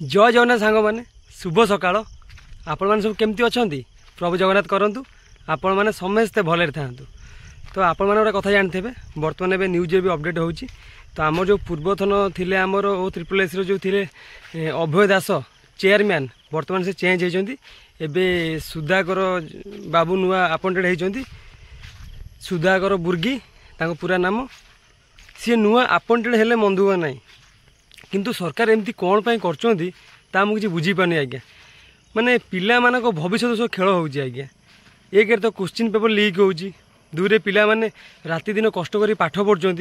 जय जगन्नाथ सांग मैंने शुभ सकाळ आपण मैंने सब केमती अच्छा प्रभु जगन्नाथ करूँ आपण मैंने समस्ते भले था। तो आपण मैंने गोटे कथा जानते बर्तमान एवं न्यूज भी अपडेट हो तो आम जो पूर्वतन थे आमर ओ ट्रिपल एस जो थे अभय दास चेयरमैन बर्तमान से चेंज होती एवं सुधाकर बाबू नुआ अपॉइंटेड होती सुधाकर बुर्गी पूरा नाम सी नुआ अपॉइंटेड हेले मन दुआ ना किंतु सरकार एमती कौन पाई कर मुझे बुझीपारनी आज्ञा माने पिला मानक भविष्य सब खेल होगी आज्ञा एक तो क्वेश्चन पेपर लीक हो दुई पिला माने राति दिन कष्ट कर पाठ पढ़ुंट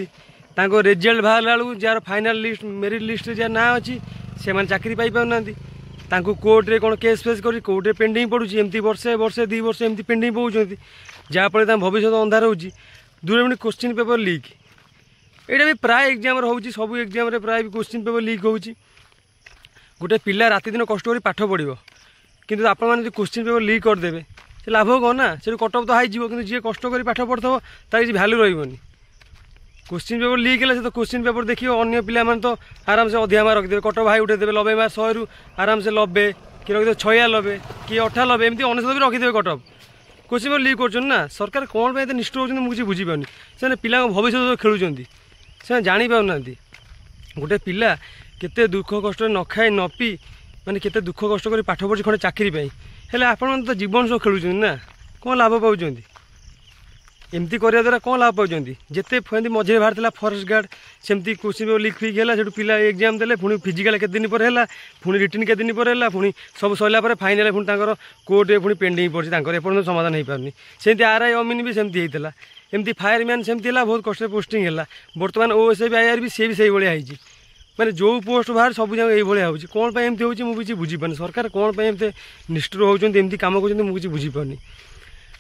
रिजल्ट बाहर बेलू jar final list merit list jar ना अच्छी से मैंने चाकरी पाई पाना कोर्ट रे कौन केस फेस कर कोर्ट रे पेंडिंग पड़ुची एमती वर्षे वर्षे 2 वर्ष एमती पेंडिंग पड़ुंट जहाँफल भविष्य अंधार हो दुई मिनट क्वेश्चन पेपर लीक यहाँ भी प्राय एग्जाम होची सब एग्जाम प्राय क्वेश्चन पेपर लीक हो गोटे पिला राति दिन कष्ट कर पाठ पढ़ो किंतु आपण मैंने क्वेश्चन पेपर लीक करदे से लाभ कौन ना से कटअप तो हाई कि जी कष्ट कर पाठ पढ़ो तार किसी भैल्यू रही क्वेश्चन पेपर लीक है तो क्वेश्चन पेपर देखिए अन्य पिला तो आराम से अधिका मार्क रखिदेवे कटअप हाई उठेदेवे 90 मार्क 100 रु आराम से 90 कि रखिदेवे 96 कि 98 एमती 99 भी रखिदेवे कटअप क्वेश्चन पेपर लीक कर सरकार कौन पर निष्ठुर होती मुझे बुझीपारनी से पिला भविष्य खेलुंट से जापार गोटे पिला केते दुख कष्ट न खाई न पी माने केते दुख कष्ट कर पाठ पढ़ी खंडे चाकरी पाई हेले आपण तो जीवन सब खेलुं ना कौन लाभ पाँच एमती करने द्वारा कौन लाभ पाँच जिते मझे बाहर था फॉरेस्ट गार्ड सेमती क्वेश्चन पेपर लीक फिक है से पिला एग्जाम देले पुणी फिजिकल के दिन पर है पुणी रिटर्न के दिन पर है पुणी सब सरला फाइनाल पुणी कोर्ट में पुणी पेंडिंग पड़ी एपर्तन समाधान हो पारनी सेमती आरआई अमीन भी सेमती होता एमती फायरमैन सेमती है बहुत कष्ट पोस्टिंग है बर्तमान ओएसए भी आईआर भी सी भी से भाई माने जो पोस्ट बाहर सब जगह ये हो कौन पर एमती हो मुझे बुझीपारनी सरकार कौन पर एमती निष्ठुर होती एमती कम कर मुझे बुझीपारनी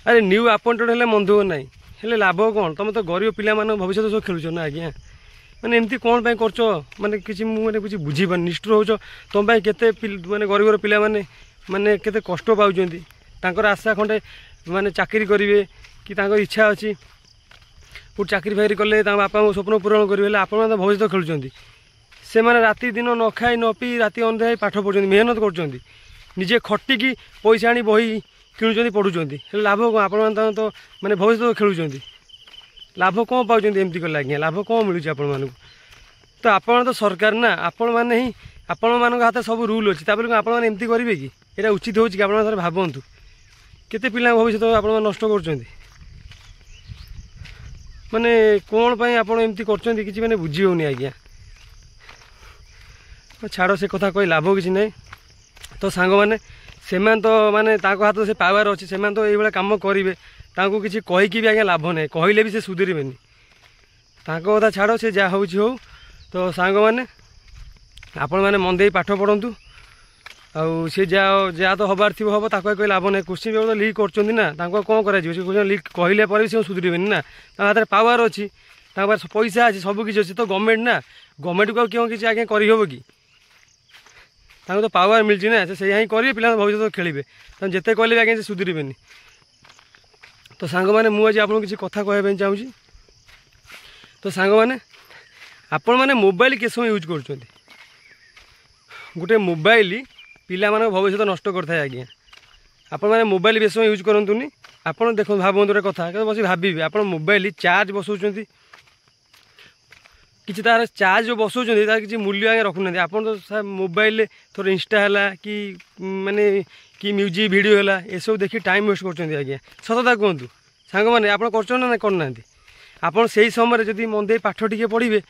अरे न्यू अपॉइंटेड है मन दुख ना हेले लाभ कौन तुम तो गरीब पिला भविष्य सब खेलुच ना आज्ञा मैंने एमती कौन पर करछ माने किसी मुझे कुछ बुझीपार निष्ठुर हो तुम केते माने गरीब पिला माने केते कष्ट पाउछंती आशा खंडे माने चाकरी करेंगे कि इच्छा अच्छी कोई चाकरी फाकरी कले बापा स्वप्न पूरण करेंगे आप भविष्य खेलुंट से मैंने राति दिन न खाई न पी राति अंधे पाठ पढ़ुं मेहनत करजे खटिकी पैसा आनी बही किणुंट पढ़ुंट लाभ कौन आप तो मैंने भविष्य खेलुंट लाभ कौन पाँच एमती कले आज्ञा लाभ कौन मिलूँ आपण तो आपण तो सरकार ना आपण मैंने ही आपण मान हाथ सब रूल अच्छी आपमती करेंगे कि यहाँ उचित हो आप भावतु केते पिला भविष्य आप नष्ट कर माने कौन पाई आप एमती कर मैंने बुझी होनी आज्ञा छाड़ से कथा कोई लाभ किसी ना तो सांग मैंने से तो माने हाथ से पावर अच्छी से तो ये कम करेंगे किसी कहीकि भी आज्ञा लाभ ना कहले भी से सुधरबेनि कथा छाड़ से जहाँ हो तो सांग मैंने आपण मैंने मन दे पाठ पढ़ु आउ सी जहाँ तो हबार थी हम कोई लाभ ना क्वेश्चन पेपर तो लीक कर कौन कर लीक कहले पर भी सुधरबेनि ना हाथ में पावर अच्छी पैसा अच्छी सब किसी अच्छी तो गवर्नमेंट ना गवर्नमेंट को क्यों किसी आज्ञा करहब कि तो पावर मिलती ना से ही करेंगे पिला भविष्य तो खेलेंगे जिते कहले आज्ञा से सुधरबेनि तो सांग मैंने मुझे आपको किसी कथा कहवाई चाहूँगी तो सांग मैंने आपण मैंने मोबाइल के समय यूज कर गोटे मोबाइल पिला मान भविष्य तो नष्ट करता है आज्ञा आपण मैंने मोबाइल बेस यूज करतुनि आपड़ देख भावतु गोटे कथा बस भाविबे आप मोबाइल चार्ज बसाऊँ किसी तार चार्ज जो बसाऊँ तार किसी मूल्य आगे रखुना आप तो मोबाइल थोड़ा इंस्टा है कि माने कि म्यूजिक वीडियो है ये सब देखिए टाइम वेस्ट कर आज्ञा सतता कहतु सांग मैंने आप करना आप समय जब मन दे पाठ टी पढ़े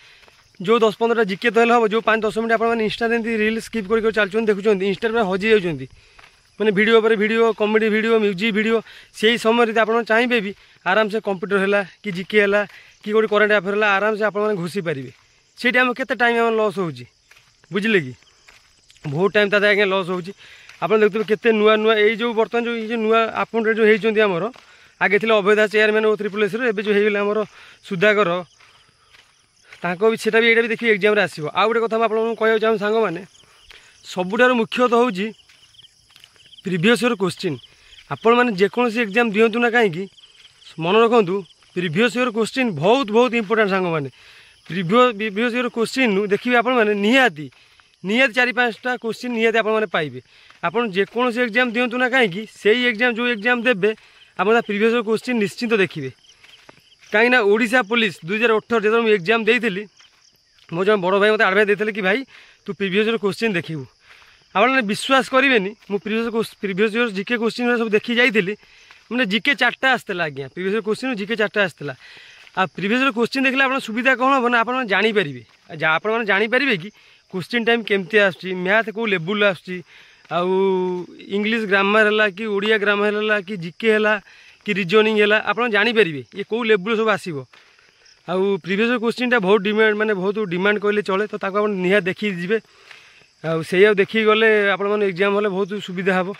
जो 10-15 जिके तो हम जो 5-10 मिनट आप इंस्टा रील स्किप कर चलते देखुं इंस्टा पर हजि जाऊँगी मैंने वीडियो पर video comedy video music video से समय आप चाहिए भी आराम से कंप्यूटर है कि जिके है कि गोटे करेन्ट अफेयर है आराम से आप घुसी पारे से आम के टाइम आम लस हो बुझे कि बहुत टाइम ताते आज्ञा लस हो देखते केते नुआ नुआ ये जो बर्तमान जो ये नुआ अपॉइंटेड जो होती आमर आगे थे अभय दास चेयरमैन ओ ट्रिपल एस एवं जो होगला सुधाकर भी सेटा भी ये देखिए एग्जाम आसो आउ गोटे कथा आपको कहना चाहूँ सांग मैंने सबुठार मुख्य तो हूँ प्रिवियस ईयर क्वेश्चन आपण मैंने जेकोसी एग्जाम दिंतु ना कहीं मन रखु प्रिवियस ईयर क्वेश्चन बहुत बहुत इंपोर्टेंट सांग मैंने प्रिवियस ईयर क्वेश्चन देखिए आपण मैंने निहाती 4-5टा क्वेश्चन निहाती आपने पाइबे। आप जेकोसी एग्जाम दिंतु ना कहीं से एग्जाम जो एग्जाम देवे आप प्रिवियस क्वेश्चन निश्चिंत देखिए। कहीं ओडिशा पुलिस 2018 जो मुझे एग्जाम देती मो जो बड़ भाई मत आडभाइस देते कि भाई तू प्रिवियस क्वेश्चन देखू। आपने विश्वास करेंगे मुझे प्रिवियस जीके क्वेश्चन सब देखी जाइली मैंने जीके 4टा आसला आज्ञा प्रिवियस क्वेश्चन जीके 4टा आसला। आ प्रिवियस क्वेश्चन देखले आप सुविधा कौन हम ना आप जापर आप जापर कि क्वेश्चन टाइम केमती आसुची मैथ कौ लेवल आसुची आउ इंग्लिश ग्रामर है कि ओडिया ग्रामर है कि जीके है कि रिजनिंग है आप जापर ये कौ लेवल सब आसो। आउ प्रिवियस क्वेश्चन टा बहुत डिमांड माने बहुत डिमांड कहले चले तो आप निहा देखी जी आउ देखी गले आप एग्जाम हेल्ले बहुत सुविधा हे।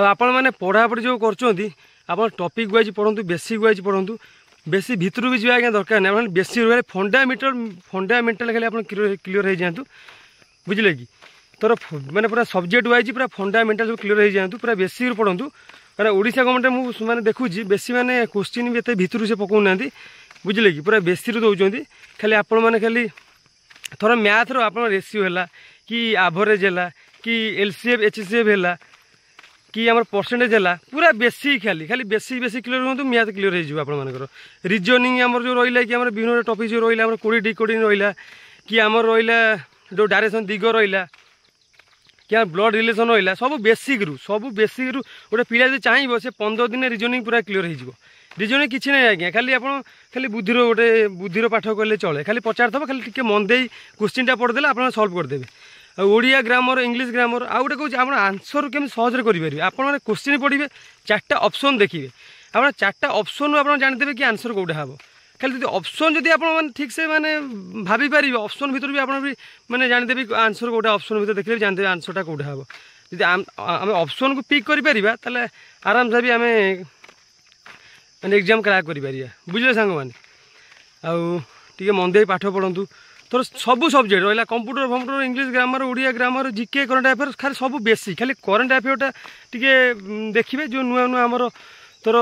आपण मैंने पढ़ापढ़ी जो कर टॉपिक वाइज पढ़ु बेसिक वाइज पढ़ु बेसी भितर भी जाए आज्ञा दरकार नहीं बेसी रही फंडामेंटाल खाली आप क्लीयर हो जातु बुझे कि तोर मैंने पूरा सब्जेक्ट वाइज पूरा फंडामेंटाल सब क्लीयर हो जातु पूरा बेसिक पढ़ु कारण ओडिशा गवर्नमेंट मुझे मैंने देखुची बेसी मैंने क्वेश्चन भी एत भितर से पकाऊना बुझे कि पूरा बेसी दौरान खाली आपण मैंने खाली थोड़ा मैथ रो आप रेसियो है कि एवरेज है कि एलसीएफ एचसीएफ है कि आम परसेंटेज है पूरा बेसिक खाली खाली बेसिक बेसिक क्लीयर हूँ मैथ क्लीयर हो रिजनिंग आम जो रहा कि विभिन्न टॉपिक जो रहा कोडी डिकोडिंग रहा कि आम रहा जो डायरेक्शन दिग रहा कि ब्लड रिलेशन रहा सब बेसिक रु गोटे पिला जो चाहिए से 15 दिन रिजनिंग पूरा क्लीयर हो रिजनिंग किसी ना आज्ञा खाली आप खाली बुद्धिर गोटे बुद्धिर पाठ कले चले खाली पचार थब खाली टिके मन दे क्वेश्चन पढ़देले आप सल्व करदेवे। ओडिया ग्रामर इंग्लिश ग्रामर आउ गोटे कौन आप आंसर केमी सहज करेंगे आप क्वेश्चन पढ़े 4टा ऑप्शन देखिए आप 4टा ऑप्शन आप जानते कि आंसर कौटा हम खाली ऑप्शन जब आप ठीक से माने भाभी पारे ऑप्शन भर भी आप मैंने जानते आंसर कौटा ऑप्शन भर देखिए जानते आंसरटा कौटा हम जी आम ऑप्शन को पिक कर आराम से भी आम मैंने एग्जाम क्रैक कर बुझे सांग मैंने आउ मन दे पाठ पढ़ु तोर सब सब्जेक्ट रहा कंप्यूटर फम्प्यूटर English grammar Odia grammar GK current affair खाली सब बेसिक खाली करंट अफेयरटा टी देखिए जो नुआ नुआ आमर तोर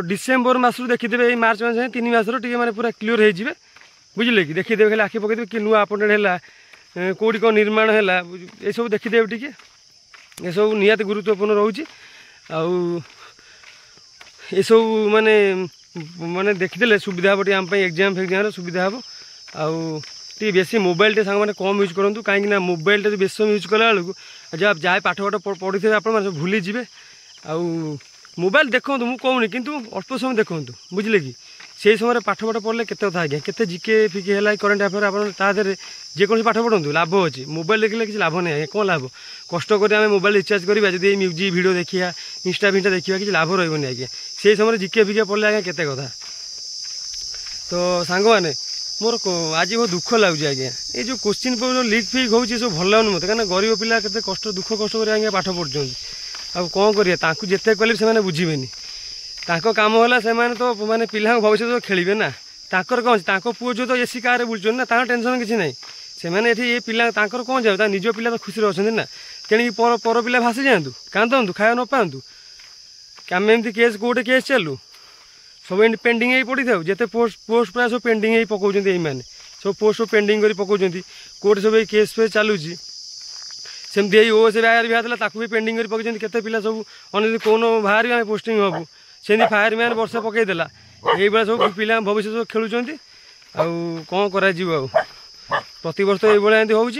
डिसेम्बर मसरू देखीदे मार्च मास 3 मासर टी मैंने पूरा क्लीयर हो बुझे कि देखीदे खाली आखि पकईदे कि नुआ अपडेट है कौटी कौन निर्माण है ये सब देखीदे टी ये सब निहाती गुरुत्वपूर्ण रोचे ये सब माने माने देखीदे सुविधा हे आम एग्जाम फेग्जाम सुविधा हे आउ टी बेसी मोबाइल टे सांग मैंने कम यूज करूँ कहीं मोबाइल टे बेस यूज कला बेलू जब जहाँ पाठ पाठ पढ़ी थे आप भूली जी आउ मोबाइल देखूँ मुझे कहूनी कि अल्प समय देखूँ बुझे कि से समय पाठ पाठ पढ़ले केते कथा आज्ञा केते जीके फिके है करंट अफेयर आप जेकोसी पाठ पढ़ु लाभ अच्छी मोबाइल देखिले किसी लाभ नहीं कौन लाभ कष्ट कर मोबाइल रिचार्ज करवा जब म्यूजिक वीडियो देखा इंस्टा फिंस्टा देखा किसी लाभ रही आज्ञा से समय जीके फिके पढ़ले आज्ञा केते कथा। तो सांग मैंने मोर आज बहुत दुख लगुच आज्ञा ये जो क्वेश्चन पेपर लीक फिक हो सब भल लगुनि मत कहीं गरीब पिला के कष्ट दुख कष्ट कर आज्ञा पाठ पढ़ुं अब कौन करिए जिते कले से बुझेनि काम है से तो माने पिला भविष्य तो खेलिए ना ताकर कौन पुओ जो तो एसी कार बुलूँ ना टेंशन किसी ना से ये पिला कौन जाए निज पिला तो खुशी अच्छा ना तेणिक पर पिला भासी जातु कांदु खाया न पातु आम एमती केस गोटे केस चलू सब पेंडिंग ही पड़ी था जिते पोस्ट प्राय सब पेंडिंग ही पकाउं ये सब पोस्ट पेंडिंग कर पकाउं कोर्ट सब केस फेस चलुची सेमती ओएस बाहर बाहर भी पेंडिंग कर पकाई केते पिला सब अन कौन बाहर भी पोस्टिंग हबू सेमती फायर मैन वर्ष पकईदेला ये सब पिला भविष्य सब खेलुंट कौन कर प्रत वर्ष ये हूँ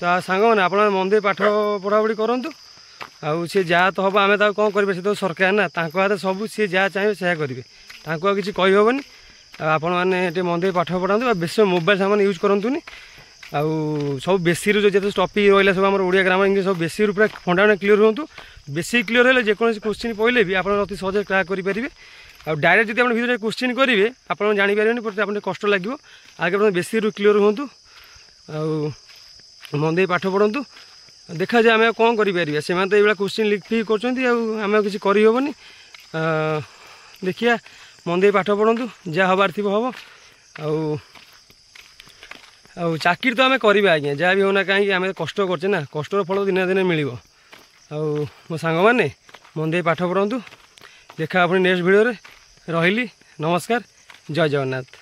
तो सांग मैंने आप मन दे पाठ पढ़ापढ़ी करूँ आउ सी जहाँ तो हम आम कौन करेंगे से तो सरकार ना हाथ सब सी जहाँ चाहिए से करेंगे किसी कहीहबनी आपण मैंने मन दे पाठ पढ़ाते बेस मोबाइल सामान यूज करतुनि आउ सब बेसी जो टॉपिक रहा सब आम ओडिया ग्रामर इंग्लिश सब बेसी पूरा फंडामेंटल क्लीयर हूँ बेसिक क्लीयर है जेको क्वेश्चन पढ़ले भी आप अति सहज क्रैक करेंगे आ डायरेक्ट जब भितर क्वेश्चन करेंगे आप जापर आप कष्ट लगे आगे बेसी क्लीयर हूँ मन दे पाठ पढ़ु देखा जाए आम कौन करें से तो ये क्वेश्चन लिख फिक कर किसी करहबनी देखिए मन दे पाठ पढ़ु जहाँ हबार थी हम आउ चाकरी तो आम करवा आज्ञा जहाँ भी होना कहीं आम कष्ट करचे ना कष्टर फल दिन दिन मिल मो सांग मैंने मन दे पाठ पढ़ु देखा अपनी नेक्स्ट वीडियो रे रही नमस्कार जय जगन्नाथ।